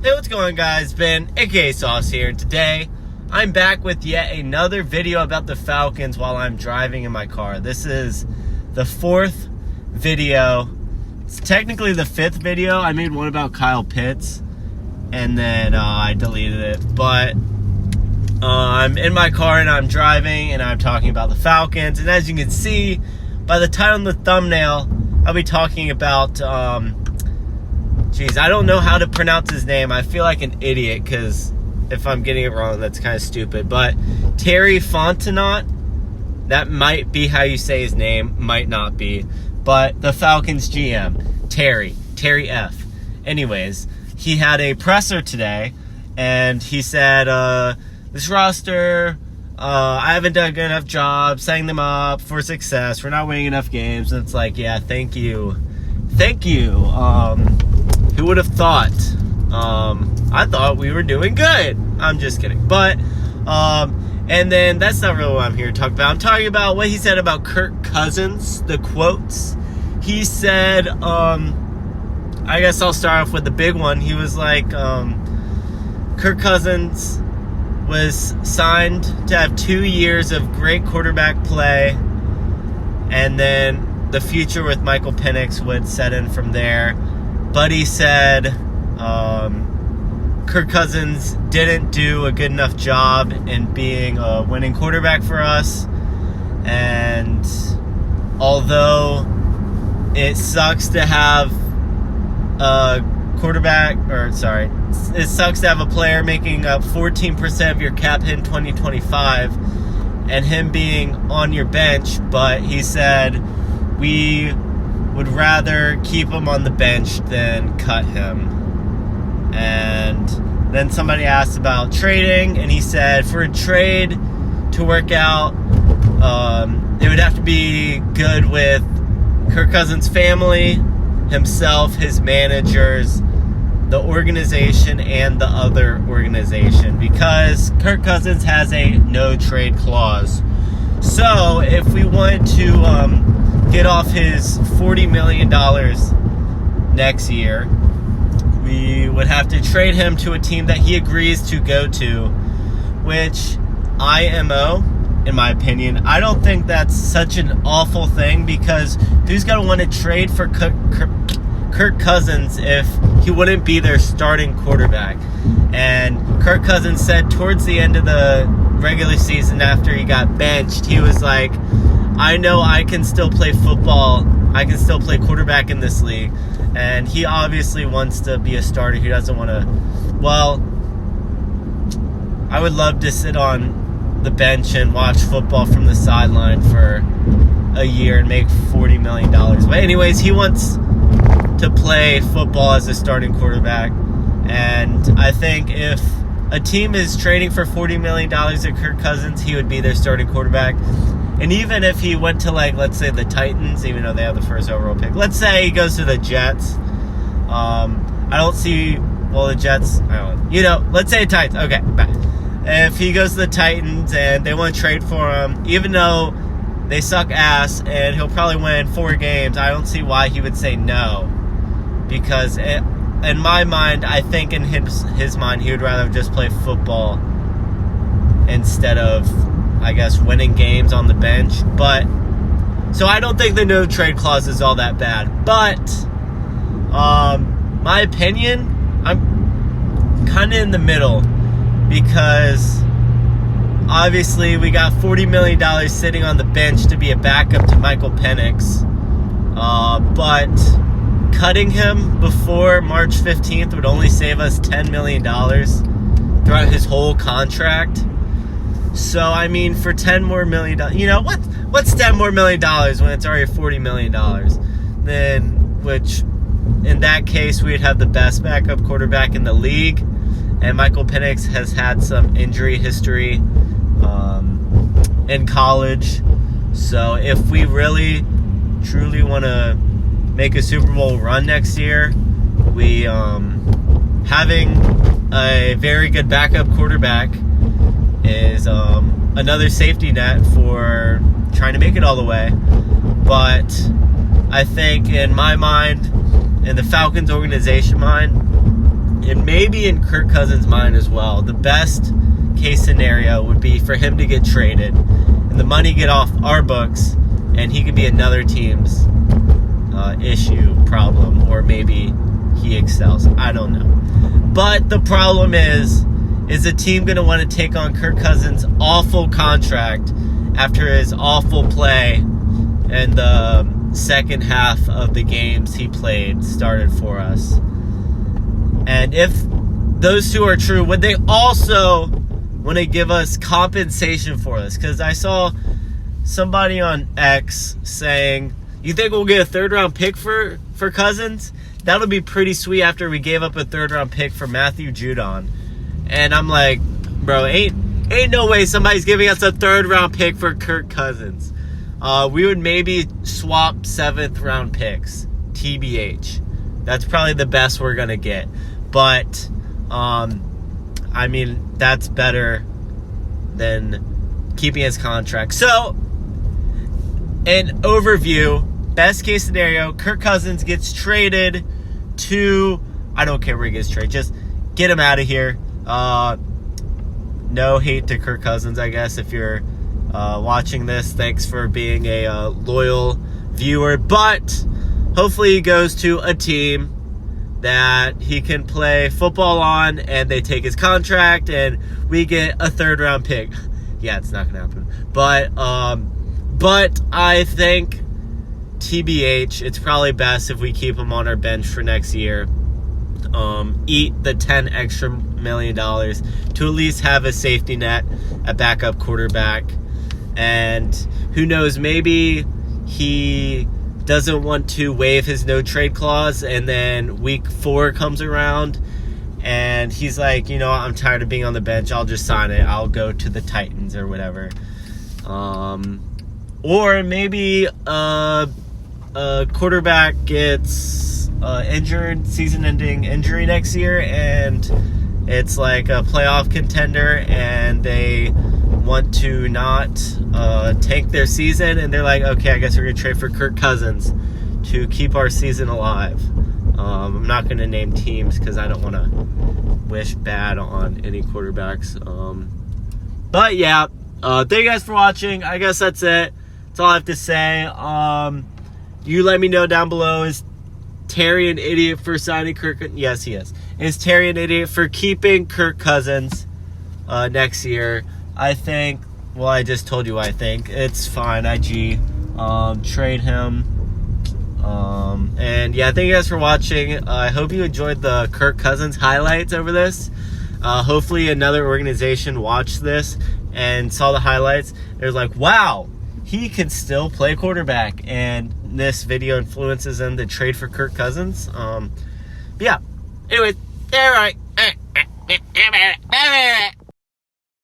Hey, what's going on, guys? Ben, aka Sauce here. Today, I'm back with yet another video about the Falcons while I'm driving in my car. This is the fourth video. It's technically the fifth video. I made one about Kyle Pitts, and then I deleted it. But I'm in my car and I'm driving and I'm talking about the Falcons. And as you can see by the title and the thumbnail, I'll be talking about I don't know how to pronounce his name. I feel like an idiot because if I'm getting it wrong, that's kind of stupid. But Terry Fontenot, that might be how you say his name, might not be. But the Falcons GM, Terry F. Anyways, he had a presser today, and he said, this roster, I haven't done a good enough job setting them up for success. We're not winning enough games. And it's like, yeah, thank you. Who would have thought? I thought we were doing good. I'm just kidding. But, and then that's not really what I'm here to talk about. I'm talking about what he said about Kirk Cousins, the quotes. He said, I guess I'll start off with the big one. He was like, Kirk Cousins was signed to have 2 years of great quarterback play, and then the future with Michael Penix would set in from there. But he said Kirk Cousins didn't do a good enough job in being a winning quarterback for us. And although it sucks to have it sucks to have a player making up 14% of your cap hit in 2025 and him being on your bench, but he said we would rather keep him on the bench than cut him. And then somebody asked about trading, and he said for a trade to work out, it would have to be good with Kirk Cousins' family, himself, his managers, the organization, and the other organization, because Kirk Cousins has a no-trade clause. So if we want to get off his $40 million next year, we would have to trade him to a team that he agrees to go to, which IMO, in my opinion, I don't think that's such an awful thing, because who's going to want to trade for Kirk Cousins if he wouldn't be their starting quarterback? And Kirk Cousins said towards the end of the regular season, after he got benched, he was like, I know I can still play football. I can still play quarterback in this league. And he obviously wants to be a starter. He doesn't want to... Well, I would love to sit on the bench and watch football from the sideline for a year and make $40 million. But anyways, he wants to play football as a starting quarterback. And I think if a team is trading for $40 million at Kirk Cousins, he would be their starting quarterback. And even if he went to, like, let's say the Titans, even though they have the first overall pick, let's say he goes to the Jets. I don't see, well, the Jets, let's say Titans. Okay, if he goes to the Titans and they want to trade for him, even though they suck ass and he'll probably win 4 games, I don't see why he would say no. Because in my mind, I think in his mind, he would rather just play football instead of, I guess, winning games on the bench. But so I don't think the no trade clause is all that bad. But my opinion, I'm kind of in the middle, because obviously we got $40 million sitting on the bench to be a backup to Michael Penix. But cutting him before March 15th would only save us $10 million throughout his whole contract. So, I mean, for $10 more million, what's $10 more million when it's already $40 million? Then, which, in that case, we'd have the best backup quarterback in the league. And Michael Penix has had some injury history in college. So, if we really, truly want to make a Super Bowl run next year, we, having a very good backup quarterback is another safety net for trying to make it all the way. But I think in my mind, in the Falcons organization mind, and maybe in Kirk Cousins' mind as well, the best case scenario would be for him to get traded and the money get off our books, and he could be another team's problem, or maybe he excels. I don't know. But the problem is the team going to want to take on Kirk Cousins' awful contract after his awful play and the second half of the games he started for us? And if those two are true, would they also want to give us compensation for this? Because I saw somebody on X saying, you think we'll get a third-round pick for Cousins? That'll be pretty sweet after we gave up a third-round pick for Matthew Judon. And I'm like, bro, ain't no way somebody's giving us a third-round pick for Kirk Cousins. We would maybe swap 7th-round picks, TBH. That's probably the best we're going to get. But, I mean, that's better than keeping his contract. So, an overview, best case scenario, Kirk Cousins gets traded to, I don't care where he gets traded, just get him out of here. No hate to Kirk Cousins, I guess, if you're watching this. Thanks for being a loyal viewer. But hopefully he goes to a team that he can play football on, and they take his contract, and we get a third-round pick. Yeah, it's not going to happen. But I think TBH, it's probably best if we keep him on our bench for next year. Eat the $10 extra million to at least have a safety net, a backup quarterback. And who knows, maybe he doesn't want to waive his no trade clause, and then week 4 comes around and he's like, you know, I'm tired of being on the bench, I'll just sign it, I'll go to the Titans or whatever. Or maybe a quarterback gets injured, season-ending injury next year, and it's like a playoff contender, and they want to not tank their season, and they're like, okay, I guess we're going to trade for Kirk Cousins to keep our season alive. I'm not going to name teams because I don't want to wish bad on any quarterbacks. But yeah, thank you guys for watching. I guess that's it. That's all I have to say. You let me know down below, is Terry an idiot for signing Kirk? Yes, he is. Is Terry an idiot for keeping Kirk Cousins next year? I think, well, I just told you I think. It's fine, IG. Trade him. And yeah, thank you guys for watching. I hope you enjoyed the Kirk Cousins highlights over this. Hopefully another organization watched this and saw the highlights. They're like, wow, he can still play quarterback. And this video influences them to trade for Kirk Cousins. But yeah, anyways, all right.